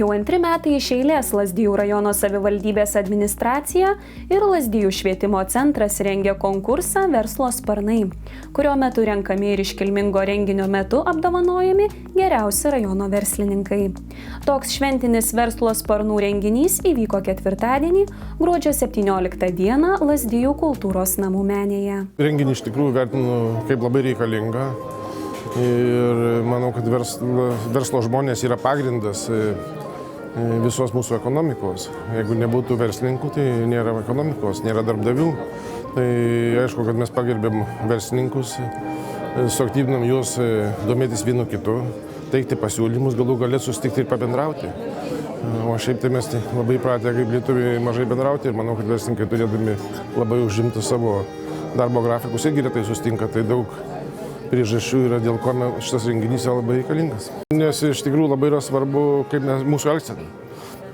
Jau 2 metai iš eilės Lazdijų rajono savivaldybės administracija ir Lazdijų švietimo centras rengia konkursą Verslo sparnai, kurio metu renkami ir iškilmingo renginio metu apdovanojami geriausi rajono verslininkai. Toks šventinis Verslo sparnų renginys įvyko ketvirtadienį, gruodžio 17 dieną Lazdijų kultūros namų menėje. Renginį iš tikrųjų vertinu kaip labai reikalingą ir manau, kad verslo žmonės yra pagrindas visos mūsų ekonomikos. Jeigu nebūtų verslininkų, tai nėra ekonomikos, nėra darbdavių. Tai aišku, kad mes pagerbėm verslininkus, suaktyvinam juos domėtis vienu kitu, teikti pasiūlymus, galų galėt susitikti ir pabendrauti. O šiaip tai mes labai pratę kaip lietuviai mažai bendrauti ir manau, kad verslininkai turėdami labai užimti savo darbo grafikus irgi retai susitinka, tai daug priežasčių yra, dėl ko šitas renginys yra labai reikalingas. Nes iš tikrųjų labai yra svarbu, kaip mūsų elgsena.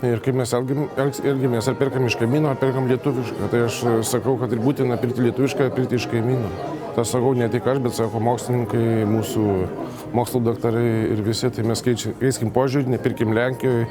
Ir kaip mes elgiamės, ar perkam iš kaimyno, ar perkam lietuvišką. Tai aš sakau, kad ir būtina pirkti lietuvišką, pirkti iš kaimyno. Tas sakau ne tik aš, bet sako mokslininkai, mūsų mokslo daktarai ir visi. Tai mes keiskim požiūrį, nepirkim Lenkijoje,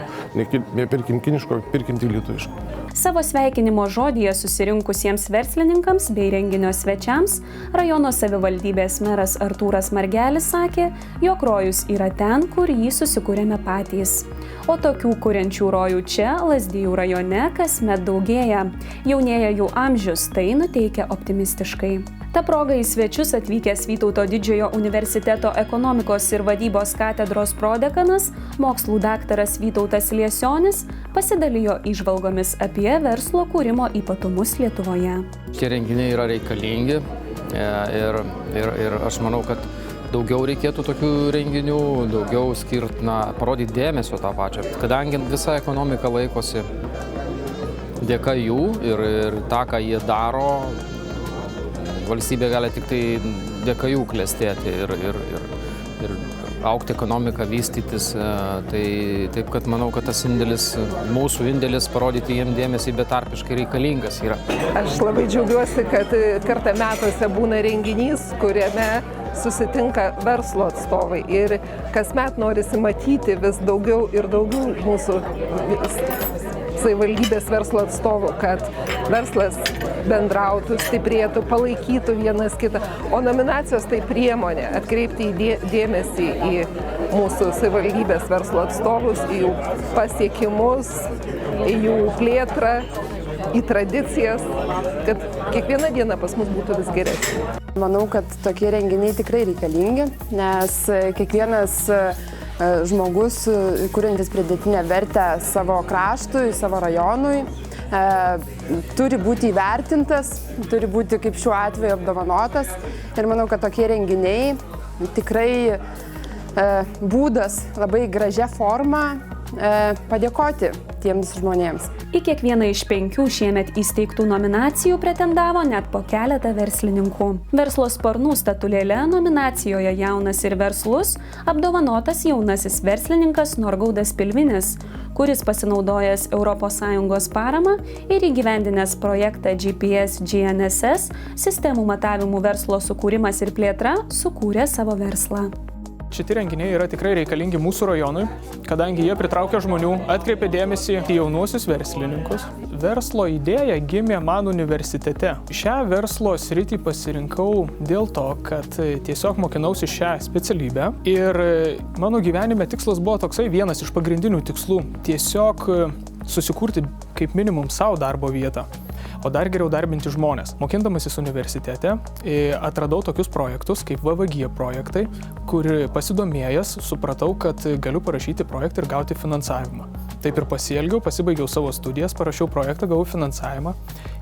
nepirkim kiniško, pirkim tik lietuviško. Savo sveikinimo žodyje susirinkusiems verslininkams bei renginio svečiams rajono savivaldybės meras Artūras Margelis sakė, jog rojus yra ten, kur jį susikūrėme patys. O tokių kuriančių rojų čia, Lazdijų rajone, kasmet daugėja. Jaunėja jų amžius, tai nuteikia optimistiškai. Ta proga į svečius atvykęs Vytauto didžiojo universiteto ekonomikos ir vadybos katedros prodekanas, mokslų daktaras Vytautas Liesionis, pasidalijo įžvalgomis apie verslo kūrimo ypatumus Lietuvoje. Šie renginiai yra reikalingi ir aš manau, kad daugiau reikėtų tokių renginių, daugiau parodyti dėmesio tą pačią. Kadangi visa ekonomika laikosi dėka jų ir tą, ką jie daro, valstybė gali tik tai dėka jų klestėti ir augti ekonomiką, vystytis. Tai taip, kad manau, kad tas mūsų indėlis parodyti jiem dėmesį betarpiškai reikalingas yra. Aš labai džiaugiuosi, kad kartą metuose būna renginys, kuriame susitinka verslo atstovai ir kasmet norisi matyti vis daugiau ir daugiau mūsų savivaldybės verslo atstovų, kad verslas bendrautų, stiprėtų, palaikytų vienas kitą. O nominacijos tai priemonė atkreipti dėmesį į mūsų savivaldybės verslo atstovus, į jų pasiekimus, į jų plėtrą, į tradicijas, kad kiekviena diena pas mus būtų vis geresnė. Manau, kad tokie renginiai tikrai reikalingi, nes kiekvienas žmogus, kuriantis pridėtinę vertę savo kraštui, savo rajonui, turi būti įvertintas, turi būti kaip šiuo atveju apdovanotas. Ir manau, kad tokie renginiai tikrai būdas labai gražia forma padėkoti tiems žmonėms. Į kiekvieną iš 5 šiemet įsteigtų nominacijų pretendavo net po keletą verslininkų. Verslo sparnų statulėle nominacijoje Jaunas ir verslus apdovanotas jaunasis verslininkas Norgaudas Pilvinis, kuris pasinaudojęs ES paramą ir įgyvendinęs projektą GPS GNSS, sistemų matavimų verslo sukūrimas ir plėtra, sukūrė savo verslą. Šitie renginiai yra tikrai reikalingi mūsų rajonui, kadangi jie pritraukia žmonių, atkreipia dėmesį į jaunuosius verslininkus. Verslo idėja gimė man universitete. Šią verslo sritį pasirinkau dėl to, kad tiesiog mokinausi šią specialybę ir mano gyvenime tikslas buvo toksai vienas iš pagrindinių tikslų – tiesiog susikurti kaip minimum savo darbo vietą. O dar geriau darbinti žmonės. Mokindamasis universitete atradau tokius projektus kaip VVG projektai, kur pasidomėjęs supratau, kad galiu parašyti projektą ir gauti finansavimą. Taip ir pasielgiau, pasibaigiau savo studijas, parašiau projektą, gavau finansavimą,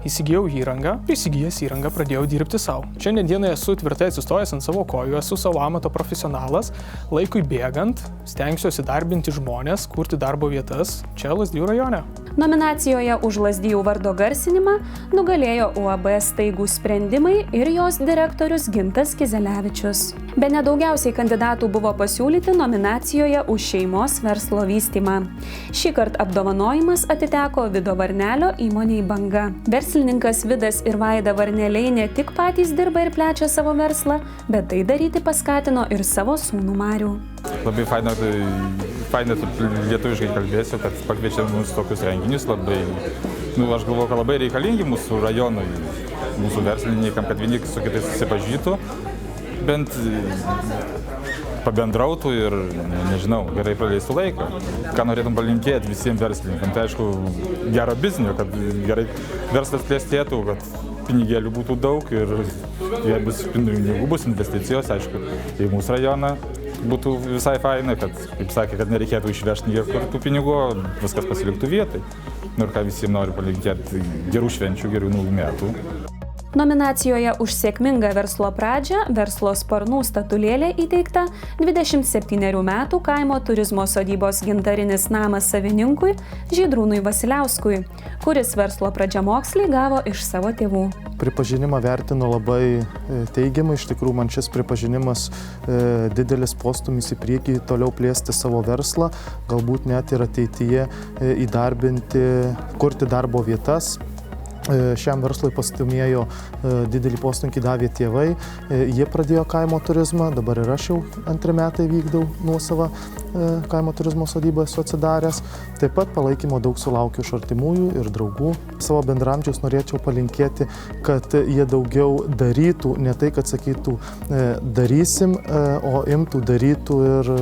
įsigijau įrangą, įsigijęs įrangą pradėjau dirbti savo. Šiandien dienai esu tvirtai atsistojęs ant savo kojų, esu savo amato profesionalas, laikui bėgant stengsiuosi darbinti žmonės, kurti darbo vietas čia Lazdijų rajone. Nominacijoje už Lazdijų vardo garsinimą nugalėjo UAB Staigūs sprendimai ir jos direktorius Gintas Kizelevičius. Bene daugiausiai kandidatų buvo pasiūlyti nominacijoje už šeimos verslo vystymą. Šįkart apdovanojimas atiteko Vido Varnelio įmonei Banga. Verslininkas Vidas ir Vaida Varneliai ne tik patys dirba ir plečia savo verslą, bet tai daryti paskatino ir savo sūnų Marių. Labai fainai lietuviškai kalbėsiu, kad pakviečia mūsų tokius renginius labai, aš galvoju, kad labai reikalingi mūsų rajonui, mūsų verslininkam, kad vieni su kitais susipažįtų, bent pabendrautų ir, nežinau, gerai praleistų laiką. Ką norėtum palinkėti visiems verslininkams, tai aišku, gero biznio, kad gerai verslas klestėtų, kad pinigėlių būtų daug ir jei bus pinigų, bus investicijos, aišku, į mūsų rajoną būtų visai fainai, kad, kaip sakė, kad nereikėtų išvežti niekur tų pinigų, viskas pasiliktų vietai. Ir ką visiems noriu palinkėti gerų švenčių, gerų naujų metų. Nominacijoje už sėkmingą verslo pradžią verslo sparnų statulėlė įteikta 27 metų kaimo turizmo sodybos Gintarinis namas savininkui Žydrūnui Vasiliauskui, kuris verslo pradžiamokslį gavo iš savo tėvų. Pripažinimą vertinu labai teigiamai, iš tikrųjų man šis pripažinimas didelis postūmis į priekį toliau plėsti savo verslą, galbūt net ir ateityje įdarbinti, kurti darbo vietas. Šiam verslui pastumėjo didelį postūmį davė tėvai, jie pradėjo kaimo turizmą, dabar ir aš jau 2 metai vykdau nuosavą kaimo turizmo sodybą esu atsidaręs. Taip pat palaikymo daug sulaukiu iš artimųjų ir draugų. Savo bendramžiaus norėčiau palinkėti, kad jie daugiau darytų, ne tai, kad sakytų darysim, o imtų, darytų ir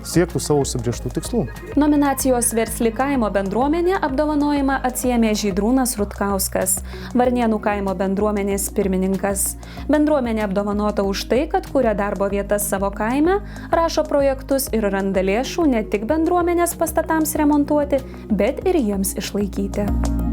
siektų savo užsibrėžtų tikslų. Nominacijos Versli kaimo bendruomenė apdovanojimą atsiėmė Žydrūnas Rutkauskas, Varnėnų kaimo bendruomenės pirmininkas. Bendruomenė apdovanota už tai, kad kuria darbo vietas savo kaime, rašo projektus ir randa lėšų ne tik bendruomenės pastatams remontuoti, bet ir jiems išlaikyti.